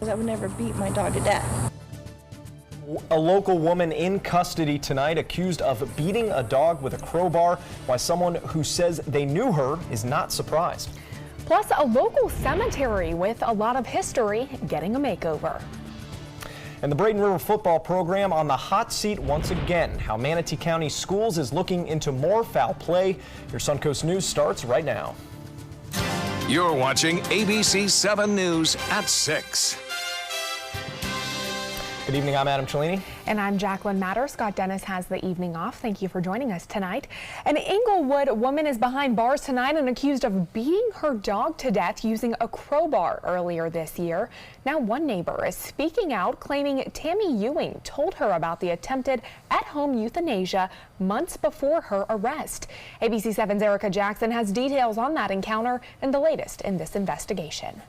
I would never beat my dog to death. A local woman in custody tonight accused of beating a dog with a crowbar, while someone who says they knew her is not surprised. Plus, a local cemetery with a lot of history getting a makeover. And the Braden River football program on the hot seat once again. How Manatee County Schools is looking into more foul play. Your Suncoast News starts right now. You're watching ABC 7 News at 6. Good evening, I'm Adam Cellini. And I'm Jacqueline Matter. Scott Dennis has the evening off. Thank you for joining us tonight. An Englewood woman is behind bars tonight and accused of beating her dog to death using a crowbar earlier this year. Now one neighbor is speaking out, claiming Tammy Ewing told her about the attempted at-home euthanasia months before her arrest. ABC 7's Erica Jackson has details on that encounter and the latest in this investigation.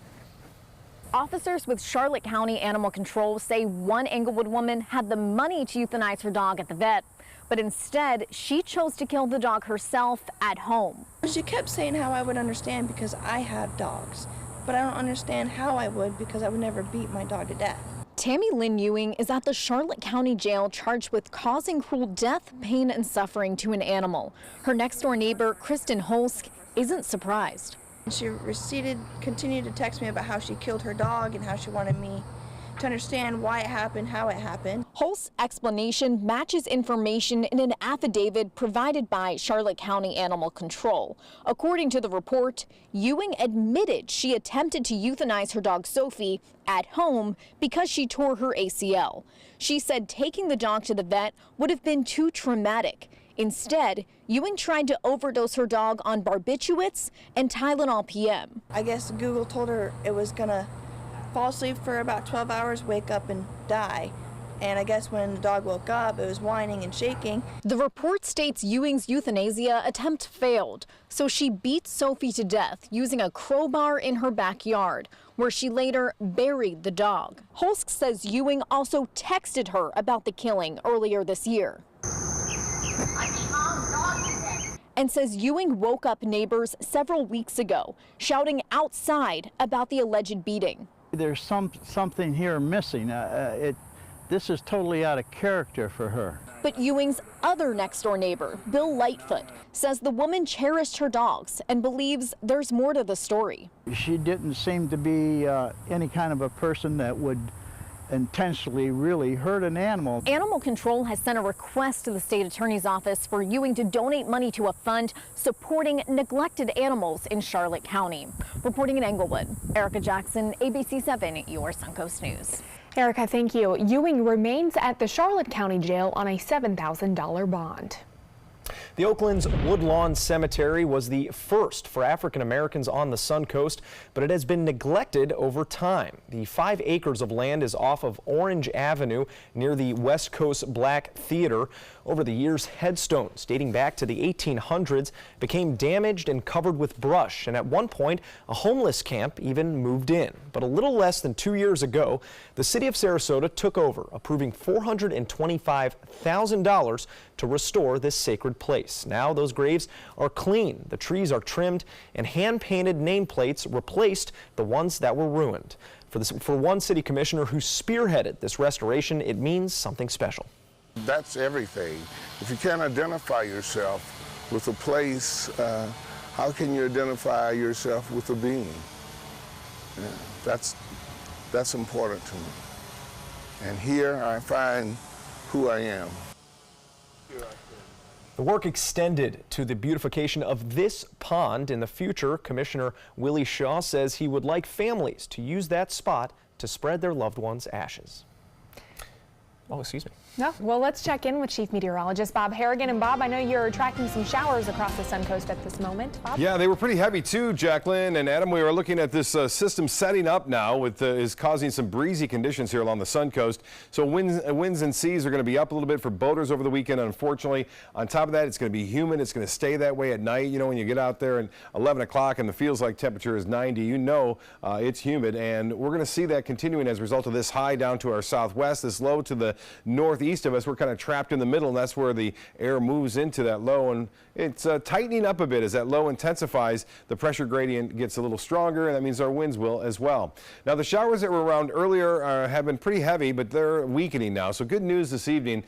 Officers with Charlotte County Animal Control say one Englewood woman had the money to euthanize her dog at the vet, but instead she chose to kill the dog herself at home. She kept saying how I would understand because I have dogs, but I don't understand how I would because I would never beat my dog to death. Tammy Lynn Ewing is at the Charlotte County Jail charged with causing cruel death, pain, and suffering to an animal. Her next-door neighbor, Kristen Holsk, isn't surprised. She continued to text me about how she killed her dog and how she wanted me to understand why it happened, how it happened. Holst's explanation matches information in an affidavit provided by Charlotte County Animal Control. According to the report, Ewing admitted she attempted to euthanize her dog Sophie at home because she tore her ACL. She said taking the dog to the vet would have been too traumatic. Instead, Ewing tried to overdose her dog on barbiturates and Tylenol PM. I guess Google told her it was gonna fall asleep for about 12 hours, wake up and die. And I guess when the dog woke up, it was whining and shaking. The report states Ewing's euthanasia attempt failed, so she beat Sophie to death using a crowbar in her backyard, where she later buried the dog. Holsk says Ewing also texted her about the killing earlier this year. And says Ewing woke up neighbors several weeks ago, shouting outside about the alleged beating. There's something here missing. This is totally out of character for her. But Ewing's other next-door neighbor, Bill Lightfoot, says the woman cherished her dogs and believes there's more to the story. She didn't seem to be any kind of a person that would intentionally really hurt an animal. Animal Control has sent a request to the state attorney's office for Ewing to donate money to a fund supporting neglected animals in Charlotte County. Reporting in Englewood, Erica Jackson, ABC 7, your Suncoast News. Erica, thank you. Ewing remains at the Charlotte County Jail on a $7,000 bond. The Oakland's Woodlawn Cemetery was the first for African Americans on the Suncoast, but it has been neglected over time. The 5 acres of land is off of Orange Avenue near the West Coast Black Theater. Over the years, headstones dating back to the 1800s became damaged and covered with brush, and at one point, a homeless camp even moved in. But a little less than 2 years ago, the city of Sarasota took over, approving $425,000 to restore this sacred place. Now those graves are clean, the trees are trimmed, and hand-painted nameplates replaced the ones that were ruined. For one city commissioner who spearheaded this restoration, it means something special. That's everything. If you can't identify yourself with a place, how can you identify yourself with a being? Yeah, that's important to me. And here I find who I am. The work extended to the beautification of this pond in the future. Commissioner Willie Shaw says he would like families to use that spot to spread their loved ones' ashes. Oh, excuse me. No, well, let's check in with Chief Meteorologist Bob Harrigan. And Bob, I know you're tracking some showers across the Suncoast at this moment. Bob? Yeah, they were pretty heavy too, Jacqueline and Adam. We are looking at this system setting up now with is causing some breezy conditions here along the Suncoast. So winds and seas are going to be up a little bit for boaters over the weekend, unfortunately. On top of that, it's going to be humid. It's going to stay that way at night. You know, when you get out there at 11 o'clock and the feels like temperature is 90, you know it's humid. And we're going to see that continuing as a result of this high down to our southwest, this low to the the northeast of us. We're kind of trapped in the middle, and that's where the air moves into that low, and it's tightening up a bit as that low intensifies. The pressure gradient gets a little stronger, and that means our winds will as well. Now, the showers that were around earlier have been pretty heavy, but they're weakening now. So good news this evening.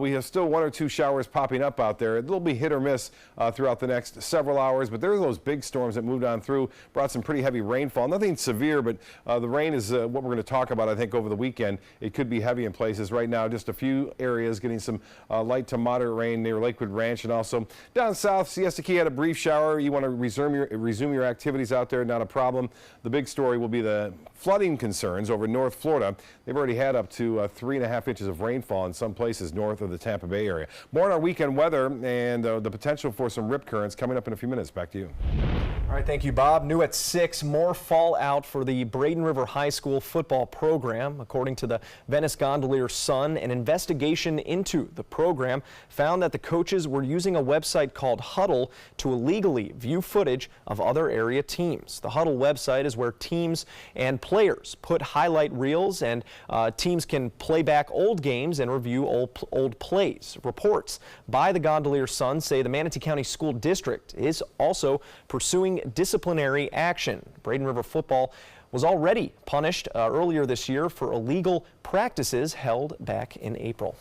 We have still 1 or 2 showers popping up out there. It'll be hit or miss throughout the next several hours, but there are those big storms that moved on through, brought some pretty heavy rainfall. Nothing severe, but the rain is what we're going to talk about, I think, over the weekend. It could be heavy in places. Right now, just a few areas getting some light to moderate rain near Lakewood Ranch, and also down south, Siesta Key had a brief shower. You want to resume your activities out there, not a problem. The big story will be the flooding concerns over North Florida. They've already had up to 3.5 inches of rainfall in some places north of the Tampa Bay area. More on our weekend weather and the potential for some rip currents coming up in a few minutes. Back to you. All right, thank you, Bob. New at 6, more fallout for the Braden River High School football program. According to the Venice Gondolier Sun, an investigation into the program found that the coaches were using a website called Huddle to illegally view footage of other area teams. The Huddle website is where teams and players put highlight reels, and teams can play back old games and review old plays. Reports by the Gondolier Sun say the Manatee County School District is also pursuing disciplinary action. Braden River football was already punished earlier this year for illegal practices held back in April.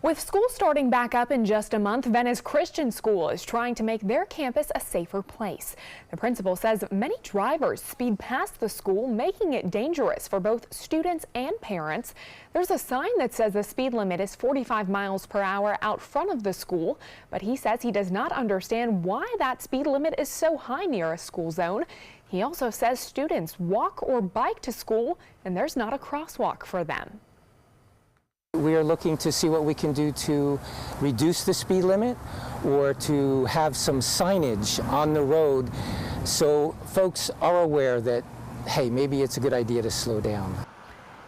With school starting back up in just a month, Venice Christian School is trying to make their campus a safer place. The principal says many drivers speed past the school, making it dangerous for both students and parents. There's a sign that says the speed limit is 45 miles per hour out front of the school, but he says he does not understand why that speed limit is so high near a school zone. He also says students walk or bike to school, and there's not a crosswalk for them. We are looking to see what we can do to reduce the speed limit or to have some signage on the road so folks are aware that, hey, maybe it's a good idea to slow down.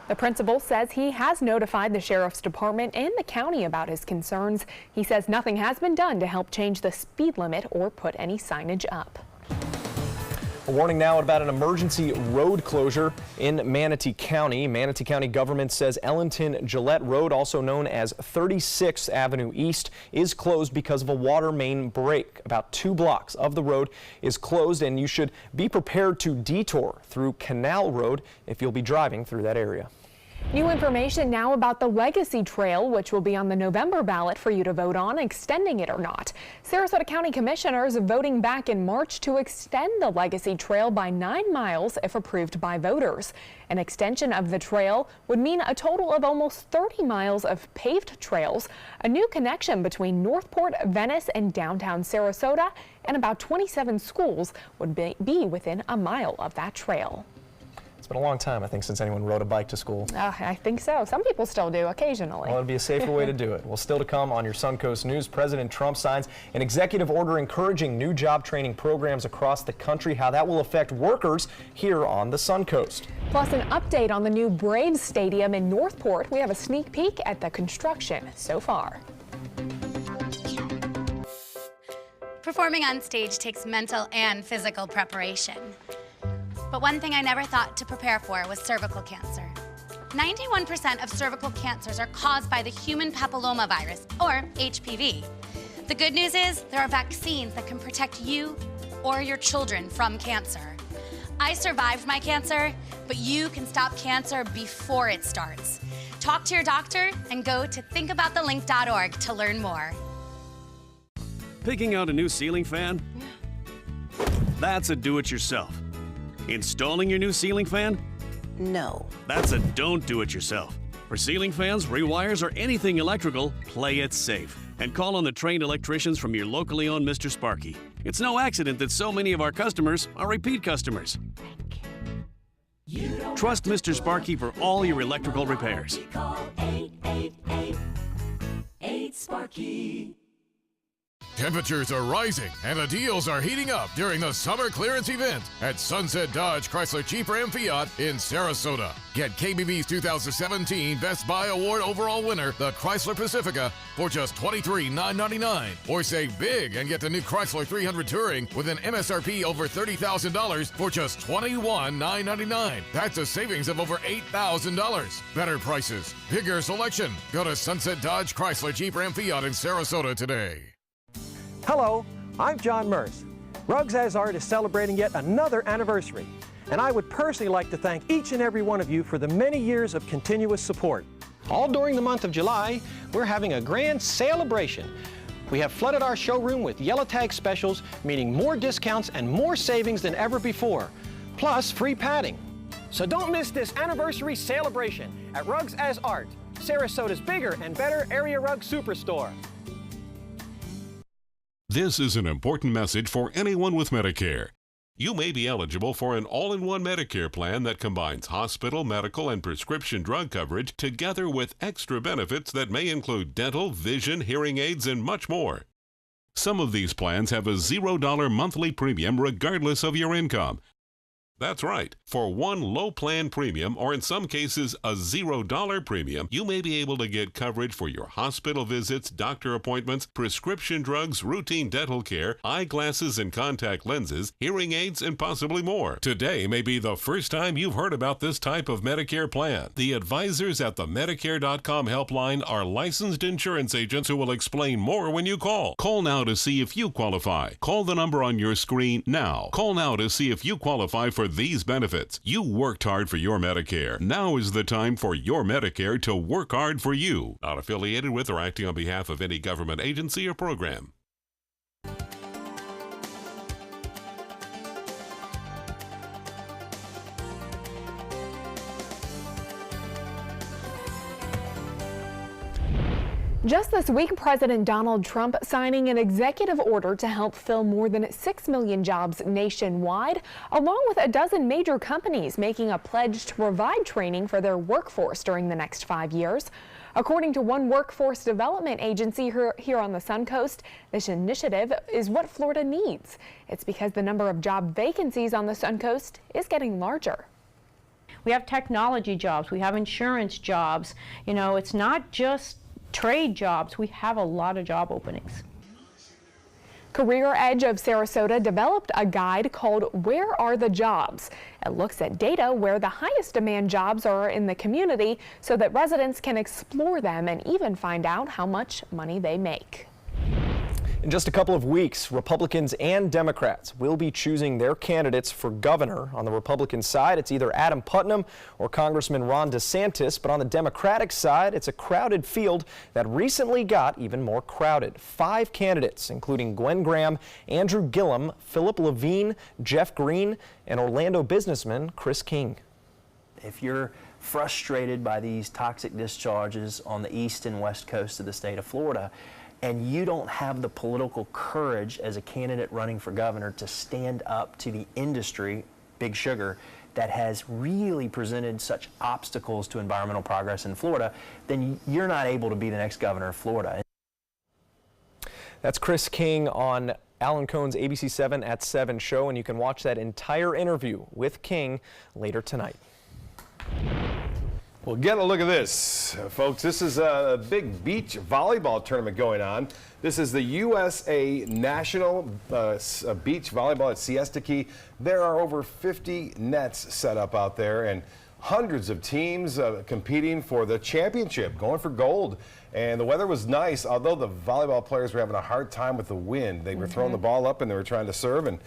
The principal says he has notified the Sheriff's Department and the county about his concerns. He says nothing has been done to help change the speed limit or put any signage up. A warning now about an emergency road closure in Manatee County. Manatee County government says Ellington Gillette Road, also known as 36th Avenue East, is closed because of a water main break. About 2 blocks of the road is closed, and you should be prepared to detour through Canal Road if you'll be driving through that area. New information now about the Legacy Trail, which will be on the November ballot for you to vote on, extending it or not. Sarasota County Commissioners voting back in March to extend the Legacy Trail by 9 miles if approved by voters. An extension of the trail would mean a total of almost 30 miles of paved trails, a new connection between Northport, Venice, and downtown Sarasota, and about 27 schools would be within a mile of that trail. It's been a long time, I think, since anyone rode a bike to school. I think so. Some people still do occasionally. Well, it'd be a safer way to do it. Well, still to come on your Suncoast News, President Trump signs an executive order encouraging new job training programs across the country, how that will affect workers here on the Suncoast. Plus, an update on the new Braves Stadium in Northport. We have a sneak peek at the construction so far. Performing on stage takes mental and physical preparation. But one thing I never thought to prepare for was cervical cancer. 91% of cervical cancers are caused by the human papillomavirus, or HPV. The good news is there are vaccines that can protect you or your children from cancer. I survived my cancer, but you can stop cancer before it starts. Talk to your doctor and go to thinkaboutthelink.org to learn more. Picking out a new ceiling fan? That's a do-it-yourself. Installing your new ceiling fan? No. That's a don't do it yourself. For ceiling fans, rewires, or anything electrical, play it safe. And call on the trained electricians from your locally owned Mr. Sparky. It's no accident that so many of our customers are repeat customers. Trust Mr. Sparky for all your electrical repairs. Call 888-8-SPARKY. Temperatures are rising and the deals are heating up during the summer clearance event at Sunset Dodge Chrysler Jeep Ram Fiat in Sarasota. Get KBB's 2017 Best Buy Award overall winner, the Chrysler Pacifica, for just $23,999. Or save big and get the new Chrysler 300 Touring with an MSRP over $30,000 for just $21,999. That's a savings of over $8,000. Better prices, bigger selection. Go to Sunset Dodge Chrysler Jeep Ram Fiat in Sarasota today. Hello, I'm John Merce. Rugs As Art is celebrating yet another anniversary, and I would personally like to thank each and every one of you for the many years of continuous support. All during the month of July, we're having a grand celebration. We have flooded our showroom with yellow tag specials, meaning more discounts and more savings than ever before, plus free padding. So don't miss this anniversary celebration at Rugs As Art, Sarasota's bigger and better area rug superstore. This is an important message for anyone with Medicare. You may be eligible for an all-in-one Medicare plan that combines hospital, medical, and prescription drug coverage together with extra benefits that may include dental, vision, hearing aids, and much more. Some of these plans have a $0 monthly premium regardless of your income. That's right. For one low plan premium, or in some cases a $0 premium, you may be able to get coverage for your hospital visits, doctor appointments, prescription drugs, routine dental care, eyeglasses and contact lenses, hearing aids, and possibly more. Today may be the first time you've heard about this type of Medicare plan. The advisors at the Medicare.com helpline are licensed insurance agents who will explain more when you call. Call now to see if you qualify. Call the number on your screen now. Call now to see if you qualify for these benefits. You worked hard for your Medicare. Now is the time for your Medicare to work hard for you. Not affiliated with or acting on behalf of any government agency or program. Just this week, President Donald Trump signing an executive order to help fill more than 6 million jobs nationwide, along with a dozen major companies making a pledge to provide training for their workforce during the next 5 years. According to one workforce development agency here on the Suncoast, this initiative is what Florida needs. It's because the number of job vacancies on the Suncoast is getting larger. We have technology jobs, we have insurance jobs. You know, it's not just trade jobs. We have a lot of job openings. Career Edge of Sarasota developed a guide called Where Are the Jobs? It looks at data where the highest demand jobs are in the community so that residents can explore them and even find out how much money they make. In just a couple of weeks, Republicans and Democrats will be choosing their candidates for governor. On the Republican side, it's either Adam Putnam or Congressman Ron DeSantis, but on the Democratic side, it's a crowded field that recently got even more crowded. 5 candidates, including Gwen Graham, Andrew Gillum, Philip Levine, Jeff Green, and Orlando businessman Chris King. If you're frustrated by these toxic discharges on the east and west coast of the state of Florida, and you don't have the political courage as a candidate running for governor to stand up to the industry, Big Sugar, that has really presented such obstacles to environmental progress in Florida, then you're not able to be the next governor of Florida. That's Chris King on Alan Cohn's ABC 7 at 7 show, and you can watch that entire interview with King later tonight. Well, get a look at this, folks. This is a big beach volleyball tournament going on. This is the USA National Beach Volleyball at Siesta Key. There are over 50 nets set up out there and hundreds of teams competing for the championship, going for gold. And the weather was nice, although the volleyball players were having a hard time with the wind. They were throwing the ball up and they were trying to serve, and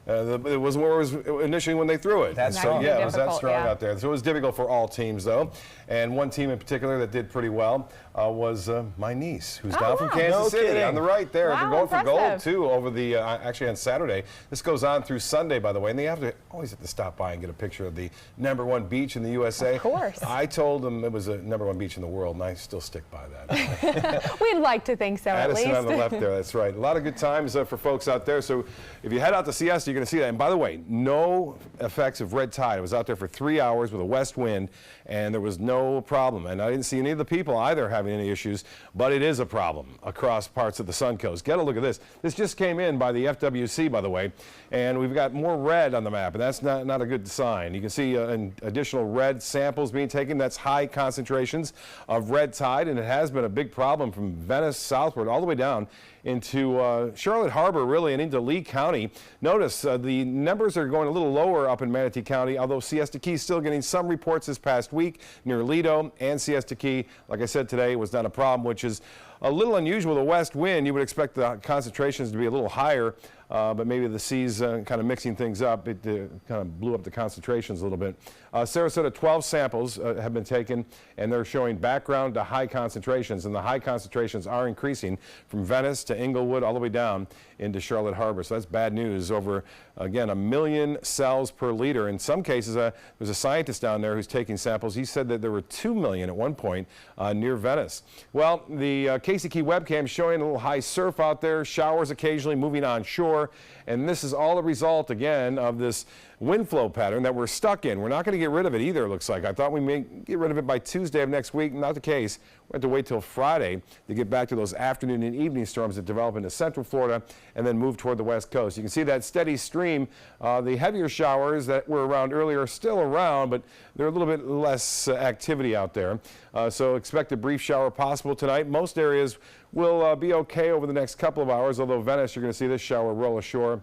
it wasn't where it was initially when they threw it. That's so, yeah, it was that difficult, strong yeah. out there. So it was difficult for all teams, though. And one team in particular that did pretty well was my niece, who's down from Kansas City on the right there. Wow, They're going for gold, impressive. too, over the actually on Saturday. This goes on through Sunday, by the way, and they always have to stop by and get a picture of the #1 beach in the USA. Of course. I told them it was a #1 beach in the world, and I still stick by that. We'd like to think so, at Addison least. on the left there, that's right. A lot of good times for folks out there. So if you head out to Siesta, you're going to see that. And by the way, no effects of red tide. I was out there for 3 hours with a west wind, and there was no problem. And I didn't see any of the people either having any issues, but it is a problem across parts of the Suncoast. Get a look at this. This just came in by the FWC, by the way, and we've got more red on the map, and that's not a good sign. You can see additional red samples being taken. That's high concentrations of red tide, and it has been a big problem from Venice southward all the way down into Charlotte Harbor, really, and into Lee County. Notice the numbers are going a little lower up in Manatee County, although Siesta Key is still getting some reports this past week near Lido and Siesta Key. Like I said today, was not a problem, which is a little unusual. The west wind, you would expect the concentrations to be a little higher, but maybe the seas kind of mixing things up. It kind of blew up the concentrations a little bit. Sarasota, 12 samples have been taken, and they're showing background to high concentrations, and the high concentrations are increasing from Venice to Inglewood all the way down into Charlotte Harbor. So that's bad news. Over, again, 1 million cells per liter. In some cases, there's a scientist down there who's taking samples. He said that there were 2 million at one point near Venice. Well, the Casey Key webcam showing a little high surf out there, showers occasionally moving on shore, and this is all a result, again, of this wind flow pattern that we're stuck in. We're not going to get rid of it either, it looks like. I thought we may get rid of it by Tuesday of next week. Not the case. We have to wait till Friday to get back to those afternoon and evening storms that develop into central Florida and then move toward the west coast. You can see that steady stream. The heavier showers that were around earlier are still around, but they're a little bit less activity out there. So expect a brief shower possible tonight. Most areas will be okay over the next couple of hours, although Venice, you're going to see this shower roll ashore,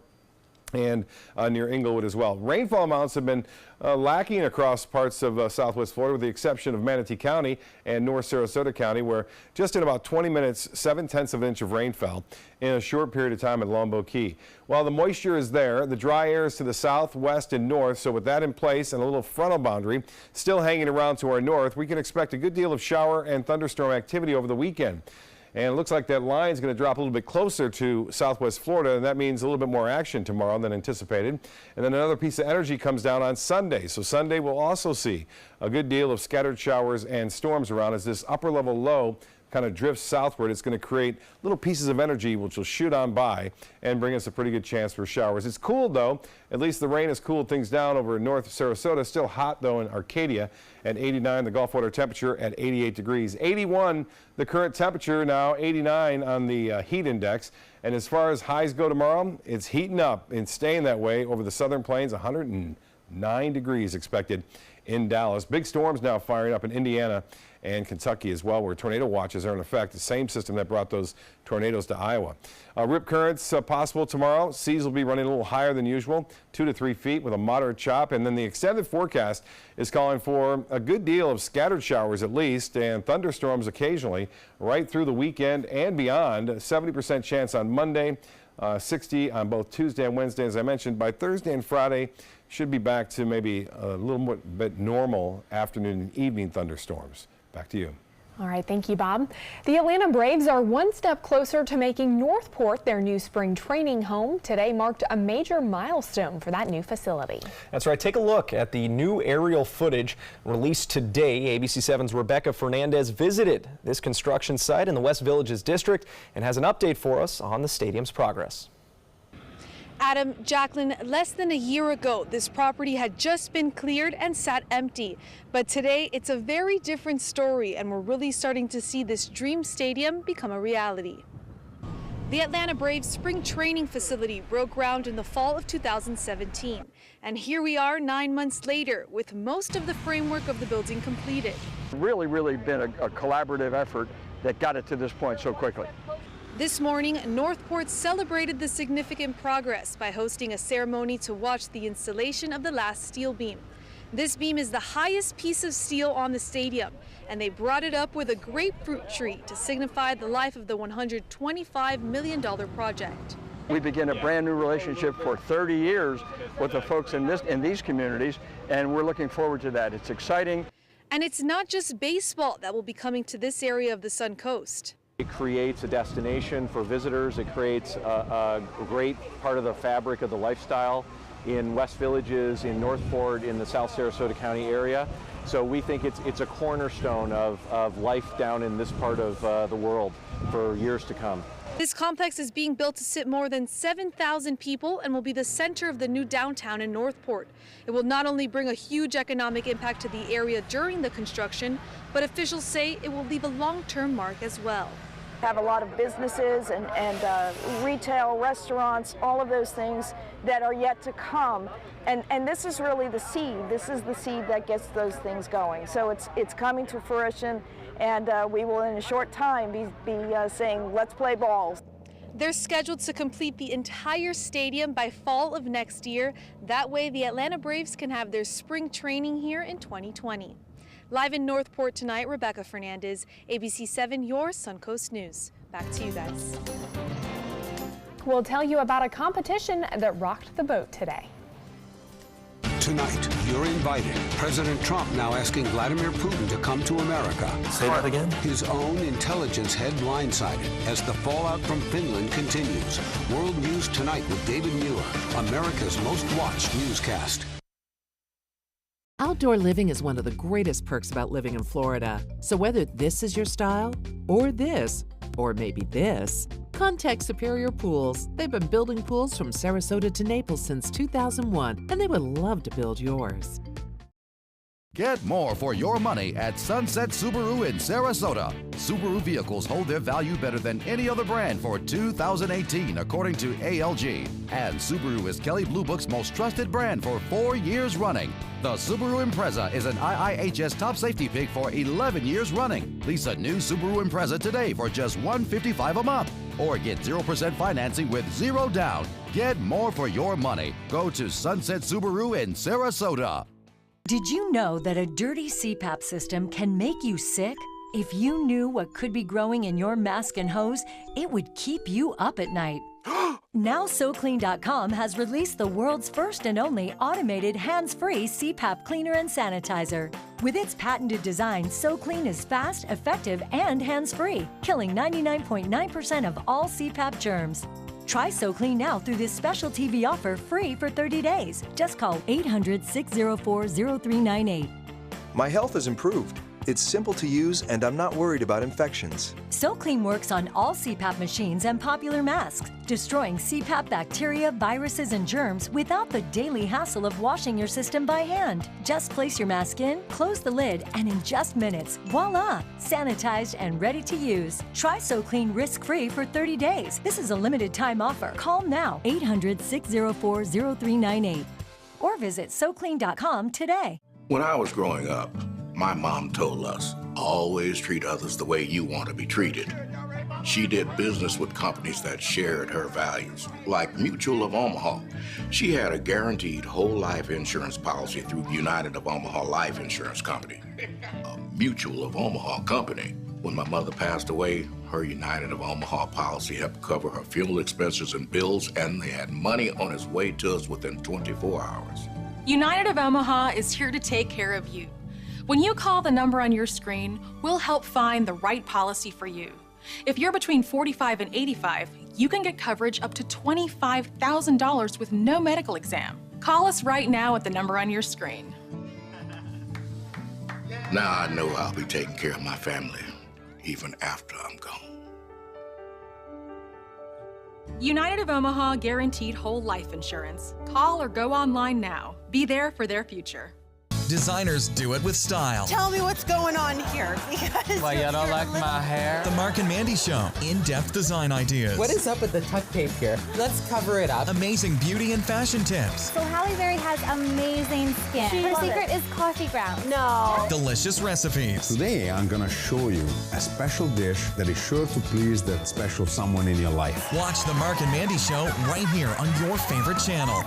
and near Inglewood as well. Rainfall amounts have been lacking across parts of southwest Florida, with the exception of Manatee County and North Sarasota County, where just in about 20 minutes, 7/10 of an inch of rain fell in a short period of time at Longboat Key. While the moisture is there, the dry air is to the south, west, and north, so with that in place and a little frontal boundary still hanging around to our north, we can expect a good deal of shower and thunderstorm activity over the weekend. And it looks like that line is going to drop a little bit closer to southwest Florida, and that means a little bit more action tomorrow than anticipated. And then another piece of energy comes down on Sunday. So Sunday we'll also see a good deal of scattered showers and storms around as this upper level low kind of drifts southward. It's going to create little pieces of energy which will shoot on by and bring us a pretty good chance for showers. It's cool though. At least the rain has cooled things down over North Sarasota. Still hot though in Arcadia at 89. The Gulf water temperature at 88 degrees. 81 the current temperature now, 89 on the heat index. And as far as highs go tomorrow, it's heating up and staying that way over the southern plains. 109 degrees expected in Dallas. Big storms now firing up in Indiana and Kentucky as well, where tornado watches are in effect. The same system that brought those tornadoes to Iowa. Rip currents possible tomorrow. Seas will be running a little higher than usual, 2 to 3 feet with a moderate chop. And then the extended forecast is calling for a good deal of scattered showers at least, and thunderstorms occasionally right through the weekend and beyond. 70% chance on Monday, 60 on both Tuesday and Wednesday. As I mentioned, by Thursday and Friday, should be back to maybe a little bit normal afternoon and evening thunderstorms. Back to you. All right, thank you, Bob. The Atlanta Braves are one step closer to making Northport their new spring training home. Today marked a major milestone for that new facility. That's right. Take a look at the new aerial footage released today. ABC7's Rebecca Fernandez visited this construction site in the West Villages district and has an update for us on the stadium's progress. Adam, Jacqueline, less than a year ago, this property had just been cleared and sat empty. But today, it's a very different story, and we're really starting to see this dream stadium become a reality. The Atlanta Braves spring training facility broke ground in the fall of 2017. And here we are 9 months later, with most of the framework of the building completed. Really been a collaborative effort that got it to this point so quickly. This morning, Northport celebrated the significant progress by hosting a ceremony to watch the installation of the last steel beam. This beam is the highest piece of steel on the stadium, and they brought it up with a grapefruit tree to signify the life of the $125 million project. We begin a brand new relationship for 30 years with the folks in these communities, and we're looking forward to that. It's exciting. And it's not just baseball that will be coming to this area of the Suncoast. It creates a destination for visitors. It creates a great part of the fabric of the lifestyle in West Villages, in Northport, in the South Sarasota County area. So we think it's a cornerstone of life down in this part of the world for years to come. This complex is being built to sit more than 7,000 people and will be the center of the new downtown in Northport. It will not only bring a huge economic impact to the area during the construction, but officials say it will leave a long-term mark as well. Have a lot of businesses and retail, restaurants, all of those things that are yet to come. And this is really the seed. This is the seed that gets those things going. So it's coming to fruition, and we will in a short time be saying, let's play ball. They're scheduled to complete the entire stadium by fall of next year. That way the Atlanta Braves can have their spring training here in 2020. Live in Northport tonight, Rebecca Fernandez, ABC 7, your Suncoast News. Back to you guys. We'll tell you about a competition that rocked the boat today. Tonight, you're invited. President Trump now asking Vladimir Putin to come to America. Say that again? His own intelligence head blindsided as the fallout from Finland continues. World News Tonight with David Muir, America's most watched newscast. Outdoor living is one of the greatest perks about living in Florida. So whether this is your style, or this, or maybe this, contact Superior Pools. They've been building pools from Sarasota to Naples since 2001, and they would love to build yours. Get more for your money at Sunset Subaru in Sarasota. Subaru vehicles hold their value better than any other brand for 2018, according to ALG. And Subaru is Kelley Blue Book's most trusted brand for 4 years running. The Subaru Impreza is an IIHS top safety pick for 11 years running. Lease a new Subaru Impreza today for just $155 a month. Or get 0% financing with 0 down. Get more for your money. Go to Sunset Subaru in Sarasota. Did you know that a dirty CPAP system can make you sick? If you knew what could be growing in your mask and hose, it would keep you up at night. Now SoClean.com has released the world's first and only automated hands-free CPAP cleaner and sanitizer. With its patented design, SoClean is fast, effective, and hands-free, killing 99.9% of all CPAP germs. Try SoClean now through this special TV offer free for 30 days. Just call 800-604-0398. My health has improved. It's simple to use, and I'm not worried about infections. SoClean works on all CPAP machines and popular masks, destroying CPAP bacteria, viruses, and germs without the daily hassle of washing your system by hand. Just place your mask in, close the lid, and in just minutes, voila! Sanitized and ready to use. Try SoClean risk-free for 30 days. This is a limited time offer. Call now, 800-604-0398. Or visit SoClean.com today. When I was growing up, my mom told us, always treat others the way you want to be treated. She did business with companies that shared her values, like Mutual of Omaha. She had a guaranteed whole life insurance policy through United of Omaha Life Insurance Company, a Mutual of Omaha company. When my mother passed away, her United of Omaha policy helped cover her funeral expenses and bills, and they had money on its way to us within 24 hours. United of Omaha is here to take care of you. When you call the number on your screen, we'll help find the right policy for you. If you're between 45 and 85, you can get coverage up to $25,000 with no medical exam. Call us right now at the number on your screen. Now I know I'll be taking care of my family, even after I'm gone. United of Omaha guaranteed whole life insurance. Call or go online now. Be there for their future. Designers do it with style. Tell me what's going on here. Why, you don't like my hair? The Mark and Mandy Show. In-depth design ideas. What is up with the tuck tape here? Let's cover it up. Amazing beauty and fashion tips. So Halle Berry has amazing skin. Her secret is coffee grounds. No. Delicious recipes. Today, I'm gonna show you a special dish that is sure to please that special someone in your life. Watch the Mark and Mandy Show right here on your favorite channel.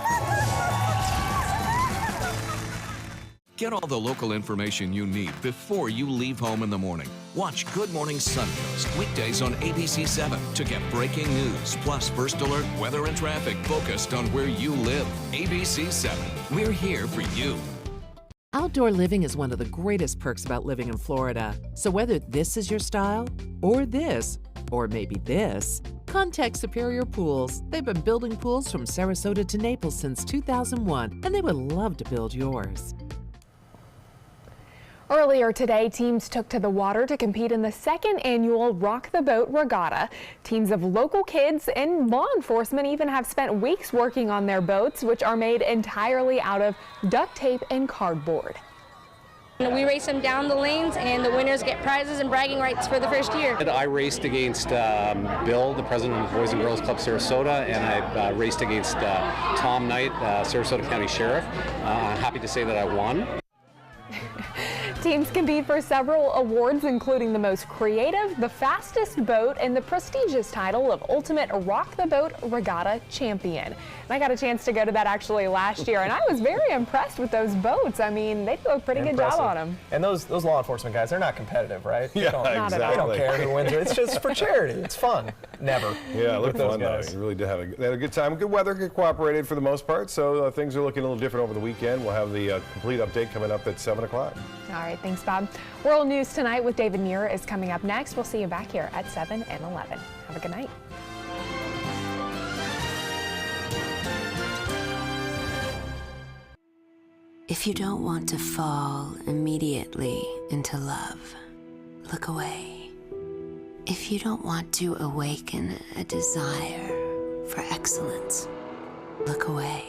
Get all the local information you need before you leave home in the morning. Watch Good Morning Suncoast weekdays on ABC 7 to get breaking news, plus first alert weather and traffic focused on where you live. ABC 7, we're here for you. Outdoor living is one of the greatest perks about living in Florida. So whether this is your style, or this, or maybe this, contact Superior Pools. They've been building pools from Sarasota to Naples since 2001, and they would love to build yours. Earlier today, teams took to the water to compete in the second annual Rock the Boat Regatta. Teams of local kids and law enforcement even have spent weeks working on their boats, which are made entirely out of duct tape and cardboard. We race them down the lanes, and the winners get prizes and bragging rights for the first year. I raced against Bill, the president of the Boys and Girls Club Sarasota, and I raced against Tom Knight, Sarasota County Sheriff. I'm happy to say that I won. Teams compete for several awards, including the most creative, the fastest boat, and the prestigious title of Ultimate Rock the Boat Regatta Champion. And I got a chance to go to that actually last year, and I was very impressed with those boats. I mean, they do a pretty good job on them. And those law enforcement guys, they're not competitive, right? Yeah, exactly. They don't care who wins it. It's just for charity. It's fun. Never. Yeah, it looked those fun, guys. though. You really did have they had a good time. Good weather, good cooperated for the most part, so things are looking a little different over the weekend. We'll have the complete update coming up at 7 o'clock. All right, thanks, Bob. World News Tonight with David Muir is coming up next. We'll see you back here at 7 and 11. Have a good night. If you don't want to fall immediately into love, look away. If you don't want to awaken a desire for excellence, look away.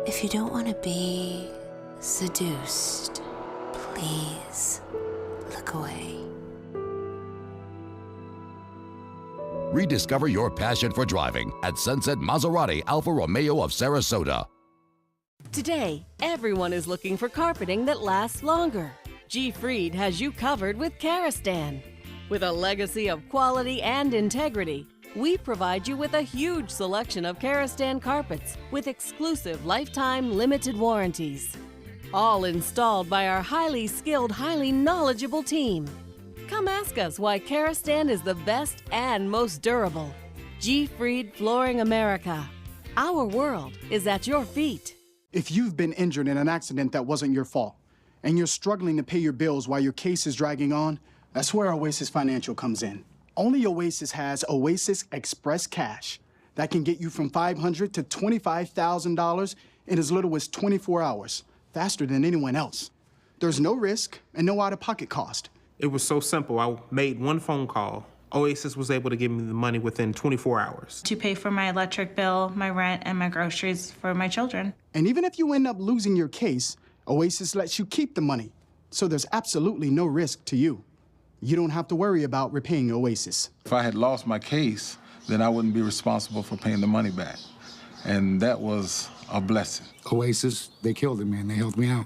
If you don't want to be seduced, please look away. Rediscover your passion for driving at Sunset Maserati Alfa Romeo of Sarasota. Today, everyone is looking for carpeting that lasts longer. G. Fried has you covered with Karastan. With a legacy of quality and integrity, we provide you with a huge selection of Karastan carpets with exclusive lifetime limited warranties. All installed by our highly skilled, highly knowledgeable team. Come ask us why Karastan is the best and most durable. G. Fried Flooring America. Our world is at your feet. If you've been injured in an accident that wasn't your fault, and you're struggling to pay your bills while your case is dragging on, that's where Oasis Financial comes in. Only Oasis has Oasis Express Cash that can get you from $500 to $25,000 in as little as 24 hours, faster than anyone else. There's no risk and no out-of-pocket cost. It was so simple. I made one phone call. Oasis was able to give me the money within 24 hours. To pay for my electric bill, my rent, and my groceries for my children. And even if you end up losing your case, Oasis lets you keep the money. So there's absolutely no risk to you. You don't have to worry about repaying Oasis. If I had lost my case, then I wouldn't be responsible for paying the money back. And that was a blessing. Oasis, they killed it, man. They helped me out.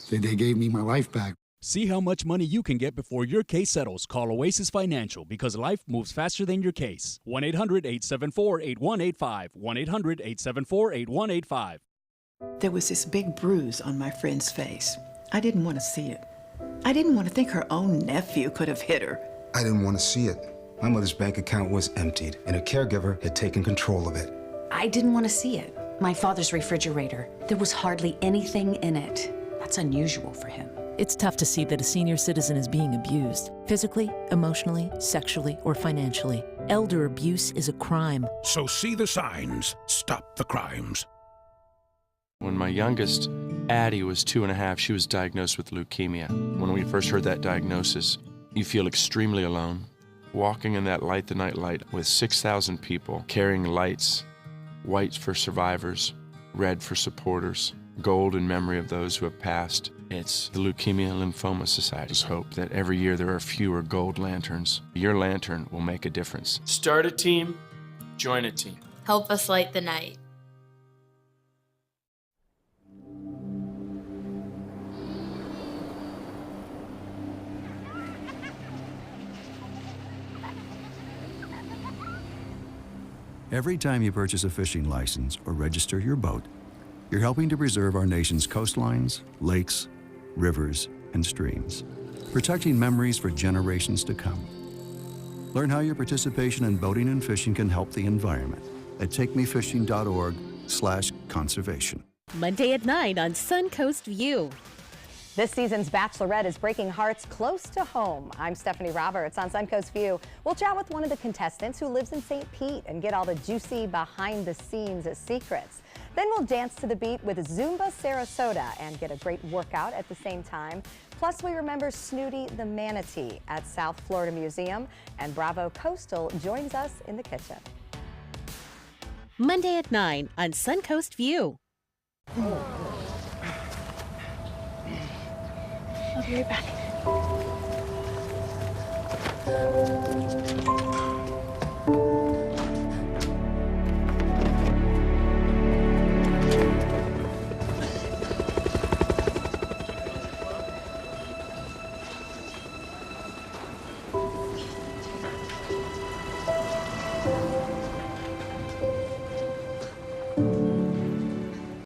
They gave me my life back. See how much money you can get before your case settles. Call Oasis Financial because life moves faster than your case. 1-800-874-8185. 1-800-874-8185. There was this big bruise on my friend's face. I didn't want to see it. I didn't want to think her own nephew could have hit her. I didn't want to see it. My mother's bank account was emptied, and a caregiver had taken control of it. I didn't want to see it. My father's refrigerator. There was hardly anything in it. That's unusual for him. It's tough to see that a senior citizen is being abused, physically, emotionally, sexually, or financially. Elder abuse is a crime. So see the signs. Stop the crimes. When my youngest, Addie, was 2.5, she was diagnosed with leukemia. When we first heard that diagnosis, you feel extremely alone. Walking in that Light the Night light with 6,000 people carrying lights, white for survivors, red for supporters, gold in memory of those who have passed. It's the Leukemia and Lymphoma Society's hope that every year there are fewer gold lanterns. Your lantern will make a difference. Start a team, join a team. Help us light the night. Every time you purchase a fishing license or register your boat, you're helping to preserve our nation's coastlines, lakes, rivers, and streams, protecting memories for generations to come. Learn how your participation in boating and fishing can help the environment at takemefishing.org/conservation. Monday at 9 on Suncoast View. This season's Bachelorette is breaking hearts close to home. I'm Stephanie Roberts on Suncoast View. We'll chat with one of the contestants who lives in St. Pete and get all the juicy behind-the-scenes secrets. Then we'll dance to the beat with Zumba Sarasota and get a great workout at the same time. Plus, we remember Snooty the manatee at South Florida Museum, and Bravo Coastal joins us in the kitchen. Monday at 9 on Suncoast View. I'll be right back.